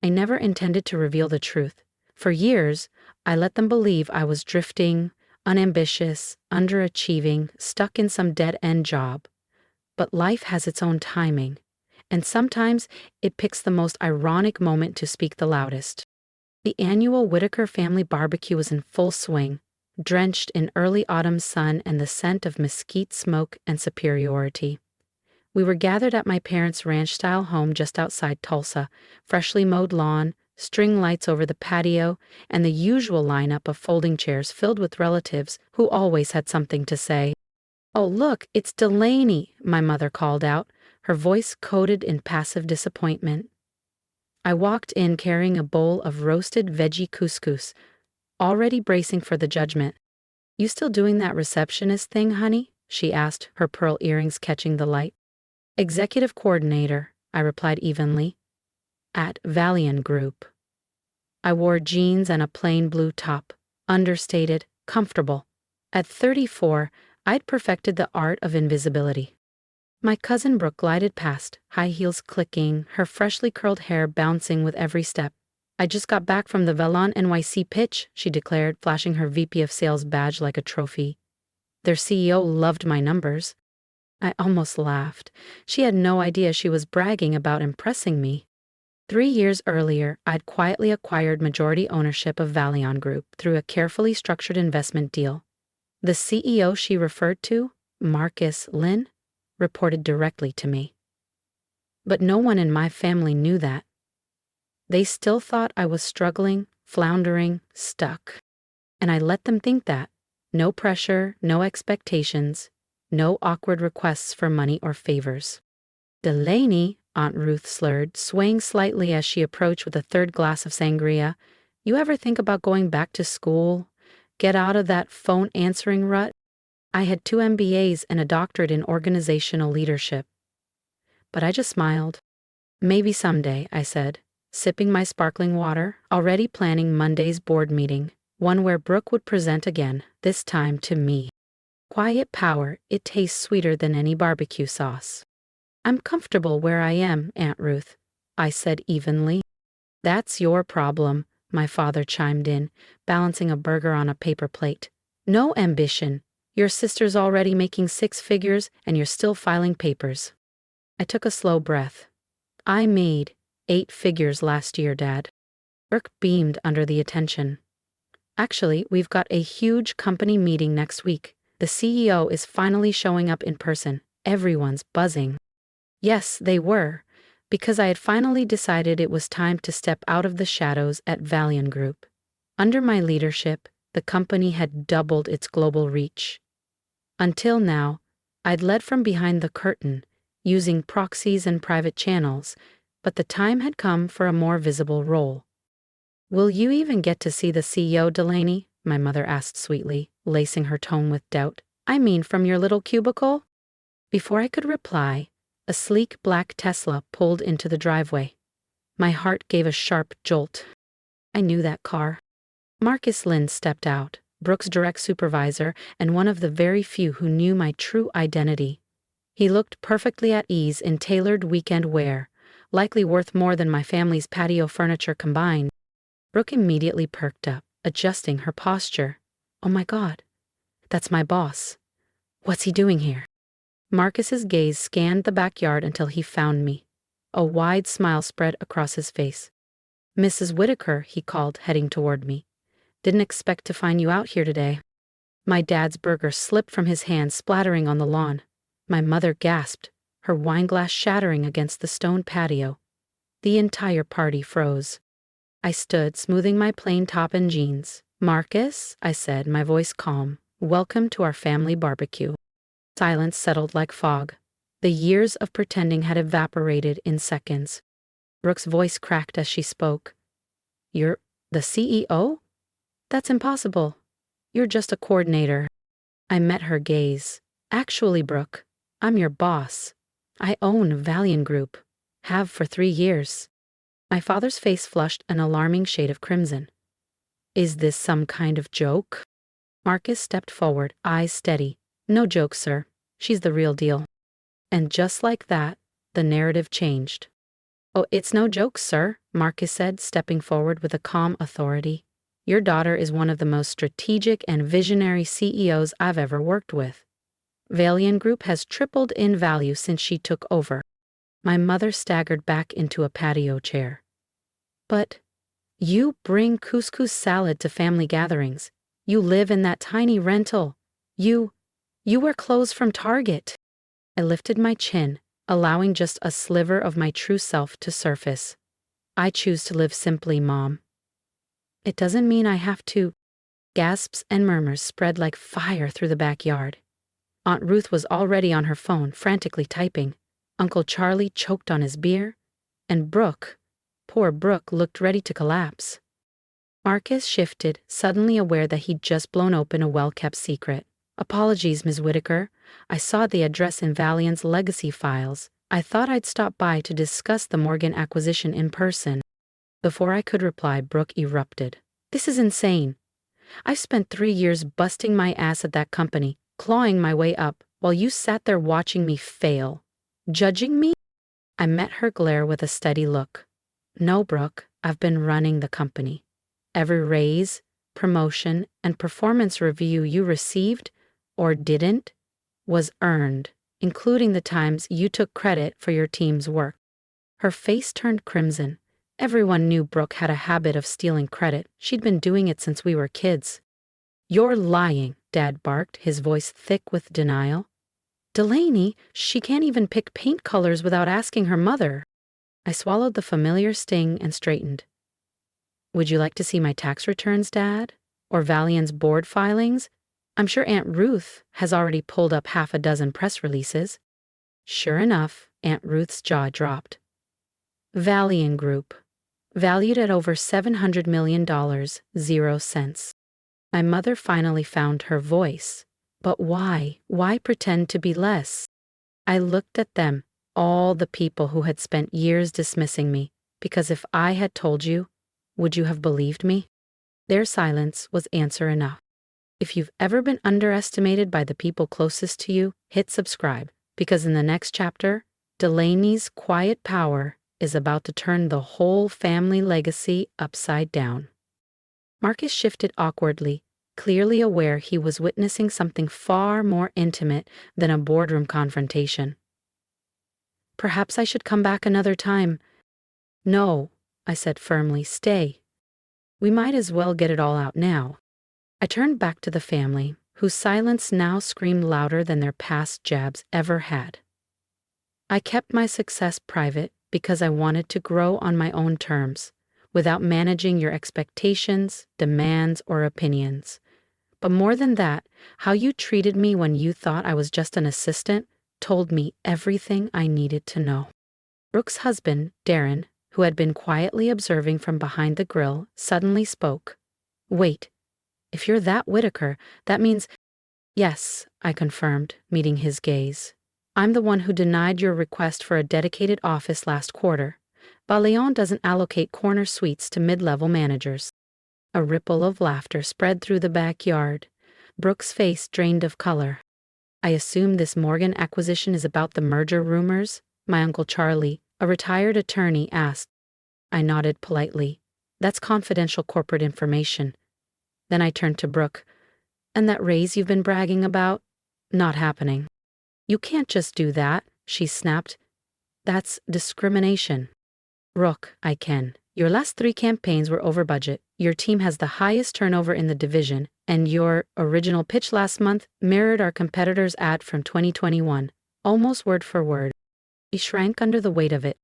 I never intended to reveal the truth. For years, I let them believe I was drifting, unambitious, underachieving, stuck in some dead-end job. But life has its own timing, and sometimes it picks the most ironic moment to speak the loudest. The annual Whitaker family barbecue was in full swing, drenched in early autumn sun and the scent of mesquite smoke and superiority. We were gathered at my parents' ranch-style home just outside Tulsa, freshly mowed lawn, string lights over the patio, and the usual lineup of folding chairs filled with relatives who always had something to say. "Oh, look, it's Delaney," my mother called out, her voice coated in passive disappointment. I walked in carrying a bowl of roasted veggie couscous, already bracing for the judgment. "You still doing that receptionist thing, honey?" she asked, her pearl earrings catching the light. "Executive coordinator," I replied evenly. "At Valiant Group." I wore jeans and a plain blue top, understated, comfortable. At 34, I'd perfected the art of invisibility. My cousin Brooke glided past, high heels clicking, her freshly curled hair bouncing with every step. "I just got back from the Velon NYC pitch," she declared, flashing her VP of Sales badge like a trophy. Their CEO loved my numbers. I almost laughed. She had no idea she was bragging about impressing me. 3 years earlier, I'd quietly acquired majority ownership of Valiant Group through a carefully structured investment deal. The CEO she referred to, Marcus Lynn, reported directly to me. But no one in my family knew that. They still thought I was struggling, floundering, stuck. And I let them think that. No pressure, no expectations, no awkward requests for money or favors. "Delaney," Aunt Ruth slurred, swaying slightly as she approached with a third glass of sangria, "you ever think about going back to school? Get out of that phone answering rut?" I had 2 MBAs and a doctorate in organizational leadership. But I just smiled. "Maybe someday," I said, sipping my sparkling water, already planning Monday's board meeting, one where Brooke would present again, this time to me. Quiet power, it tastes sweeter than any barbecue sauce. "I'm comfortable where I am, Aunt Ruth," I said evenly. "That's your problem," my father chimed in, balancing a burger on a paper plate. "No ambition. Your sister's already making 6 figures and you're still filing papers." I took a slow breath. "I made 8 figures last year, Dad." Brooke beamed under the attention. "Actually, we've got a huge company meeting next week. The CEO is finally showing up in person. Everyone's buzzing." Yes, they were, because I had finally decided it was time to step out of the shadows at Valiant Group. Under my leadership, the company had doubled its global reach. Until now, I'd led from behind the curtain, using proxies and private channels, but the time had come for a more visible role. "Will you even get to see the CEO, Delaney?" my mother asked sweetly, lacing her tone with doubt. "I mean, from your little cubicle?" Before I could reply, a sleek black Tesla pulled into the driveway. My heart gave a sharp jolt. I knew that car. Marcus Lynn stepped out, Brooke's direct supervisor and one of the very few who knew my true identity. He looked perfectly at ease in tailored weekend wear, likely worth more than my family's patio furniture combined. Brooke immediately perked up, adjusting her posture. "Oh my God, that's my boss. What's he doing here?" Marcus's gaze scanned the backyard until he found me. A wide smile spread across his face. "Mrs. Whitaker," he called, heading toward me. "Didn't expect to find you out here today." My dad's burger slipped from his hand, splattering on the lawn. My mother gasped, her wineglass shattering against the stone patio. The entire party froze. I stood, smoothing my plain top and jeans. "Marcus," I said, my voice calm, "welcome to our family barbecue." Silence settled like fog. The years of pretending had evaporated in seconds. Brooke's voice cracked as she spoke. "You're the CEO? That's impossible. You're just a coordinator." I met her gaze. "Actually, Brooke, I'm your boss. I own Valiant Group. Have for 3 years." My father's face flushed an alarming shade of crimson. "Is this some kind of joke?" Marcus stepped forward, eyes steady. "No joke, sir. She's the real deal." And just like that, the narrative changed. Oh, it's no joke, sir, Marcus said, stepping forward with a calm authority. Your daughter is one of the most strategic and visionary CEOs I've ever worked with. Valian Group has tripled in value since she took over. My mother staggered back into a patio chair. But you bring couscous salad to family gatherings. You live in that tiny rental. You wear clothes from Target. I lifted my chin, allowing just a sliver of my true self to surface. I choose to live simply, Mom. It doesn't mean I have to. Gasps and murmurs spread like fire through the backyard. Aunt Ruth was already on her phone, frantically typing. Uncle Charlie choked on his beer. And Brooke, poor Brooke, looked ready to collapse. Marcus shifted, suddenly aware that he'd just blown open a well-kept secret. Apologies, Ms. Whitaker. I saw the address in Valian's legacy files. I thought I'd stop by to discuss the Morgan acquisition in person. Before I could reply, Brooke erupted. This is insane. I've spent 3 years busting my ass at that company, clawing my way up, while you sat there watching me fail. Judging me? I met her glare with a steady look. No, Brooke, I've been running the company. Every raise, promotion, and performance review you received, or didn't, was earned, including the times you took credit for your team's work. Her face turned crimson. Everyone knew Brooke had a habit of stealing credit. She'd been doing it since we were kids. You're lying, Dad barked, his voice thick with denial. Delaney, she can't even pick paint colors without asking her mother. I swallowed the familiar sting and straightened. Would you like to see my tax returns, Dad? Or Valian's board filings? I'm sure Aunt Ruth has already pulled up 6 press releases. Sure enough, Aunt Ruth's jaw dropped. Valian Group. Valued at over $700 million, 0 cents. My mother finally found her voice. But why? Why pretend to be less? I looked at them, all the people who had spent years dismissing me, because if I had told you, would you have believed me? Their silence was answer enough. If you've ever been underestimated by the people closest to you, hit subscribe, because in the next chapter, Delaney's quiet power is about to turn the whole family legacy upside down. Marcus shifted awkwardly, clearly aware he was witnessing something far more intimate than a boardroom confrontation. Perhaps I should come back another time. No, I said firmly, stay. We might as well get it all out now. I turned back to the family, whose silence now screamed louder than their past jabs ever had. I kept my success private because I wanted to grow on my own terms, without managing your expectations, demands, or opinions. But more than that, how you treated me when you thought I was just an assistant told me everything I needed to know. Brooke's husband, Darren, who had been quietly observing from behind the grill, suddenly spoke. Wait, if you're that Whitaker, that means— Yes, I confirmed, meeting his gaze. I'm the one who denied your request for a dedicated office last quarter. Balion doesn't allocate corner suites to mid-level managers. A ripple of laughter spread through the backyard. Brooke's face drained of color. I assume this Morgan acquisition is about the merger rumors? My Uncle Charlie, a retired attorney, asked. I nodded politely. That's confidential corporate information. Then I turned to Brooke. And that raise you've been bragging about? Not happening. You can't just do that, she snapped. That's discrimination. Brooke, I can. Your last 3 campaigns were over budget. Your team has the highest turnover in the division, and your original pitch last month mirrored our competitor's ad from 2021, almost word for word. He shrank under the weight of it.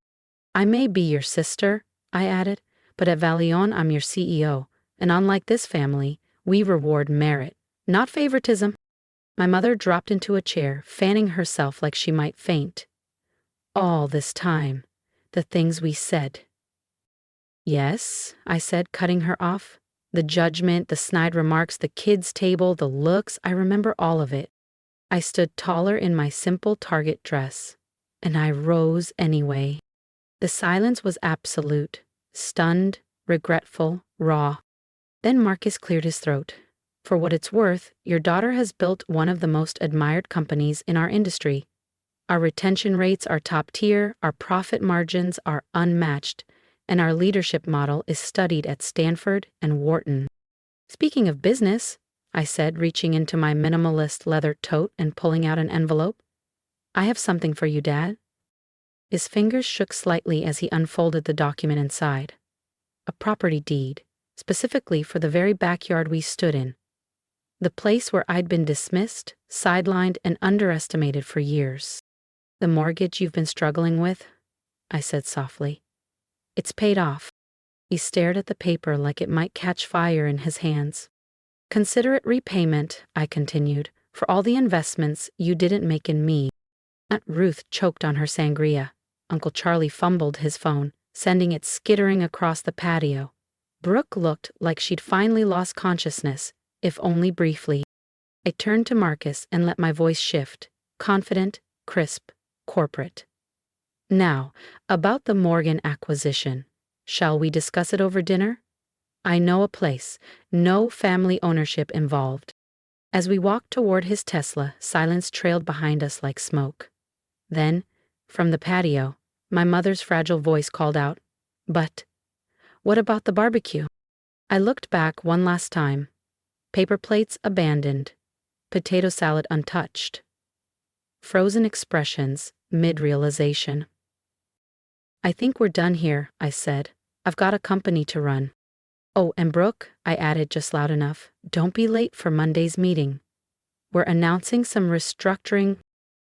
I may be your sister, I added, but at Valion I'm your CEO, and unlike this family, we reward merit, not favoritism. My mother dropped into a chair, fanning herself like she might faint. All this time, the things we said. Yes, I said, cutting her off. The judgment, the snide remarks, the kids' table, the looks, I remember all of it. I stood taller in my simple Target dress, and I rose anyway. The silence was absolute, stunned, regretful, raw. Then Marcus cleared his throat. For what it's worth, your daughter has built one of the most admired companies in our industry. Our retention rates are top tier, our profit margins are unmatched, and our leadership model is studied at Stanford and Wharton. Speaking of business, I said, reaching into my minimalist leather tote and pulling out an envelope, I have something for you, Dad. His fingers shook slightly as he unfolded the document inside. A property deed, specifically for the very backyard we stood in. The place where I'd been dismissed, sidelined, and underestimated for years. The mortgage you've been struggling with? I said softly. It's paid off. He stared at the paper like it might catch fire in his hands. Consider it repayment, I continued, for all the investments you didn't make in me. Aunt Ruth choked on her sangria. Uncle Charlie fumbled his phone, sending it skittering across the patio. Brooke looked like she'd finally lost consciousness, if only briefly. I turned to Marcus and let my voice shift, confident, crisp, corporate. Now, about the Morgan acquisition. Shall we discuss it over dinner? I know a place, no family ownership involved. As we walked toward his Tesla, silence trailed behind us like smoke. Then, from the patio, my mother's fragile voice called out, "But what about the barbecue?" I looked back one last time. Paper plates abandoned, potato salad untouched. Frozen expressions, mid-realization. I think we're done here, I said. I've got a company to run. Oh, and Brooke, I added just loud enough, don't be late for Monday's meeting. We're announcing some restructuring.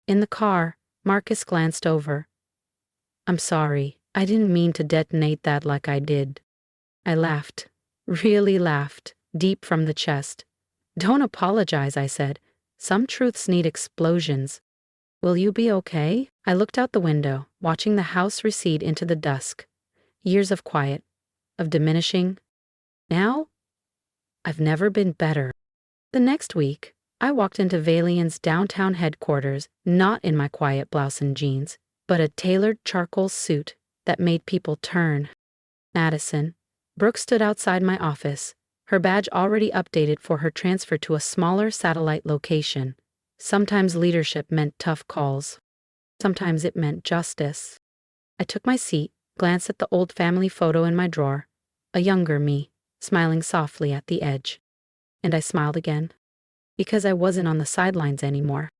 In the car, Marcus glanced over. I'm sorry, I didn't mean to detonate that like I did. I laughed, really laughed, deep from the chest. Don't apologize, I said. Some truths need explosions. Will you be okay? I looked out the window, watching the house recede into the dusk. Years of quiet, of diminishing. Now? I've never been better. The next week, I walked into Valian's downtown headquarters, not in my quiet blouse and jeans, but a tailored charcoal suit that made people turn. Madison. Brooke stood outside my office, her badge already updated for her transfer to a smaller satellite location. Sometimes leadership meant tough calls. Sometimes it meant justice. I took my seat, glanced at the old family photo in my drawer, a younger me, smiling softly at the edge. And I smiled again, because I wasn't on the sidelines anymore.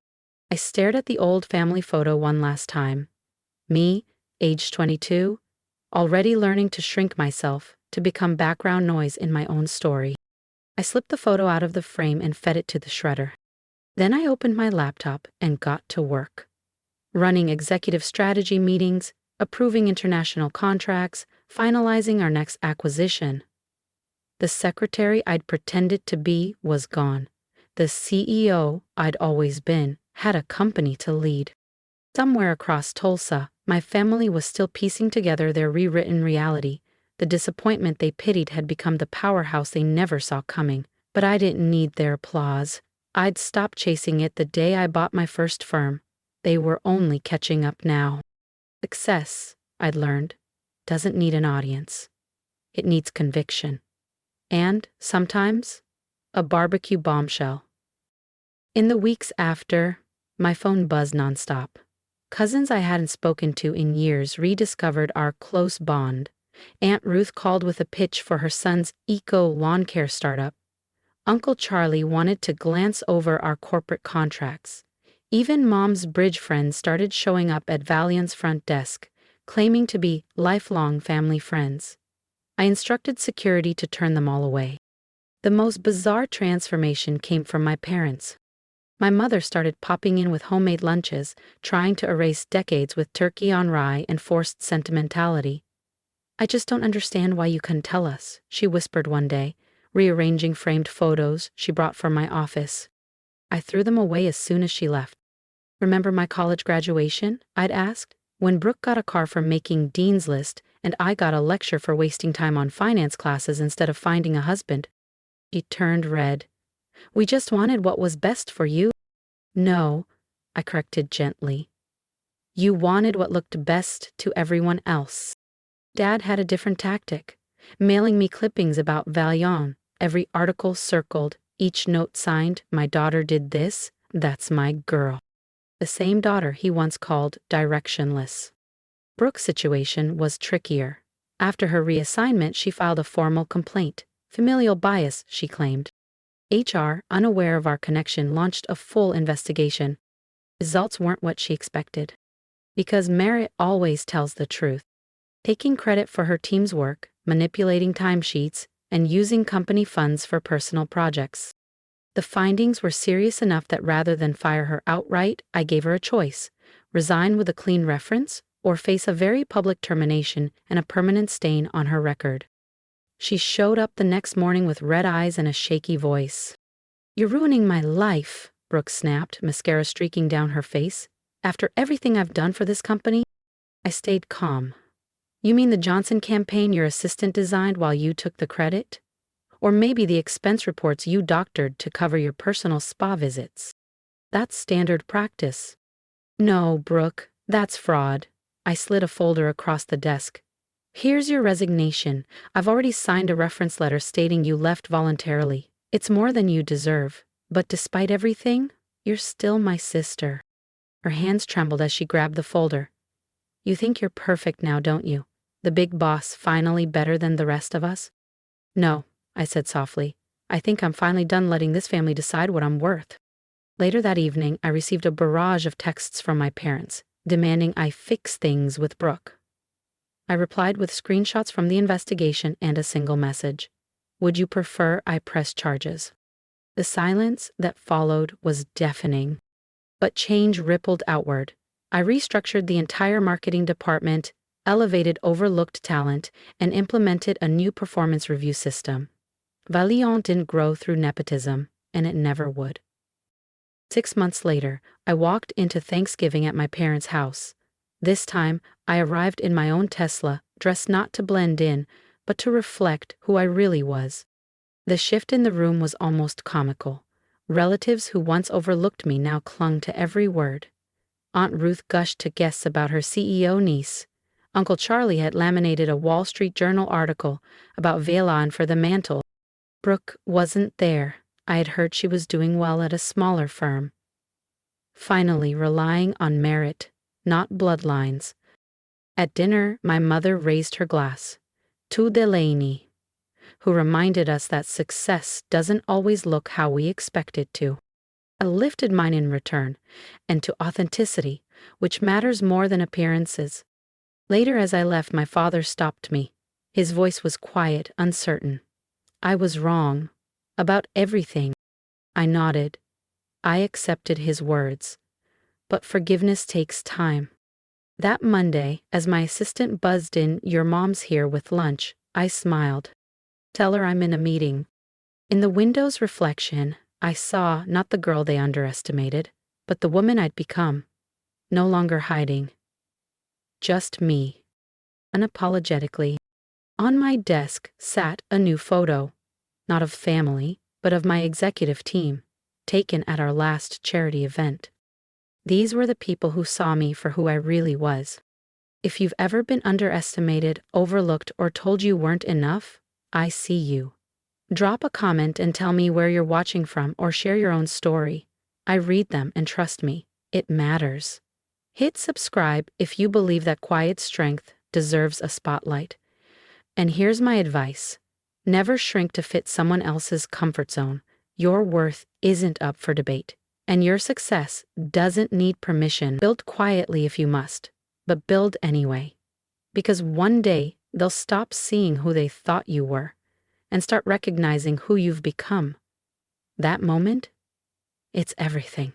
I stared at the old family photo one last time. Me, age 22, already learning to shrink myself to become background noise in my own story. I slipped the photo out of the frame and fed it to the shredder. Then I opened my laptop and got to work. Running executive strategy meetings, approving international contracts, finalizing our next acquisition. The secretary I'd pretended to be was gone. The CEO I'd always been had a company to lead. Somewhere across Tulsa, my family was still piecing together their rewritten reality. The disappointment they pitied had become the powerhouse they never saw coming. But I didn't need their applause. I'd stopped chasing it the day I bought my first firm. They were only catching up now. Success, I'd learned, doesn't need an audience. It needs conviction. And, sometimes, a barbecue bombshell. In the weeks after, my phone buzzed nonstop. Cousins I hadn't spoken to in years rediscovered our close bond. Aunt Ruth called with a pitch for her son's eco-lawn care startup. Uncle Charlie wanted to glance over our corporate contracts. Even Mom's bridge friends started showing up at Valiant's front desk, claiming to be lifelong family friends. I instructed security to turn them all away. The most bizarre transformation came from my parents. My mother started popping in with homemade lunches, trying to erase decades with turkey on rye and forced sentimentality. I just don't understand why you couldn't tell us, she whispered one day, rearranging framed photos she brought from my office. I threw them away as soon as she left. Remember my college graduation? I'd asked. When Brooke got a car for making Dean's List and I got a lecture for wasting time on finance classes instead of finding a husband. She turned red. We just wanted what was best for you. No, I corrected gently. You wanted what looked best to everyone else. Dad had a different tactic, mailing me clippings about Valiant, every article circled, each note signed, my daughter did this, that's my girl. the same daughter he once called directionless. Brooke's situation was trickier. After her reassignment, she filed a formal complaint. Familial bias, she claimed. HR, unaware of our connection, launched a full investigation. Results weren't what she expected. Because Merritt always tells the truth. Taking credit for her team's work, manipulating timesheets, and using company funds for personal projects. The findings were serious enough that rather than fire her outright, I gave her a choice: resign with a clean reference, or face a very public termination and a permanent stain on her record. She showed up the next morning with red eyes and a shaky voice. "You're ruining my life," Brooke snapped, mascara streaking down her face. "After everything I've done for this company?" I stayed calm. "You mean the Johnson campaign your assistant designed while you took the credit? Or maybe the expense reports you doctored to cover your personal spa visits? That's standard practice." "No, Brooke, that's fraud." I slid a folder across the desk. "Here's your resignation. I've already signed a reference letter stating you left voluntarily. It's more than you deserve. But despite everything, you're still my sister." Her hands trembled as she grabbed the folder. "You think you're perfect now, don't you? The big boss, finally better than the rest of us?" "No," I said softly. "I think I'm finally done letting this family decide what I'm worth." Later that evening, I received a barrage of texts from my parents, demanding I fix things with Brooke. I replied with screenshots from the investigation and a single message: "Would you prefer I press charges?" The silence that followed was deafening. But change rippled outward. I restructured the entire marketing department, elevated overlooked talent, and implemented a new performance review system. Valiant didn't grow through nepotism, and it never would. 6 months later, I walked into Thanksgiving at my parents' house. This time, I arrived in my own Tesla, dressed not to blend in, but to reflect who I really was. The shift in the room was almost comical. Relatives who once overlooked me now clung to every word. Aunt Ruth gushed to guests about her CEO niece. Uncle Charlie had laminated a Wall Street Journal article about Velan for the mantle. Brooke wasn't there. I had heard she was doing well at a smaller firm. Finally, relying on merit, not bloodlines. At dinner, my mother raised her glass. To Delaney, who reminded us that success doesn't always look how we expect it to. I lifted mine in return, and to authenticity, which matters more than appearances. Later, as I left, my father stopped me. His voice was quiet, uncertain. I was wrong. About everything. I nodded. I accepted his words. But forgiveness takes time. That Monday, as my assistant buzzed in, "Your mom's here with lunch," I smiled. "Tell her I'm in a meeting." In the window's reflection, I saw not the girl they underestimated, but the woman I'd become. No longer hiding. Just me. Unapologetically. On my desk sat a new photo. Not of family, but of my executive team, taken at our last charity event. These were the people who saw me for who I really was. If you've ever been underestimated, overlooked, or told you weren't enough, I see you. Drop a comment and tell me where you're watching from, or share your own story. I read them, and trust me, it matters. Hit subscribe if you believe that quiet strength deserves a spotlight. And here's my advice. Never shrink to fit someone else's comfort zone. Your worth isn't up for debate, and your success doesn't need permission. Build quietly if you must, but build anyway. Because one day, they'll stop seeing who they thought you were and start recognizing who you've become. That moment, it's everything.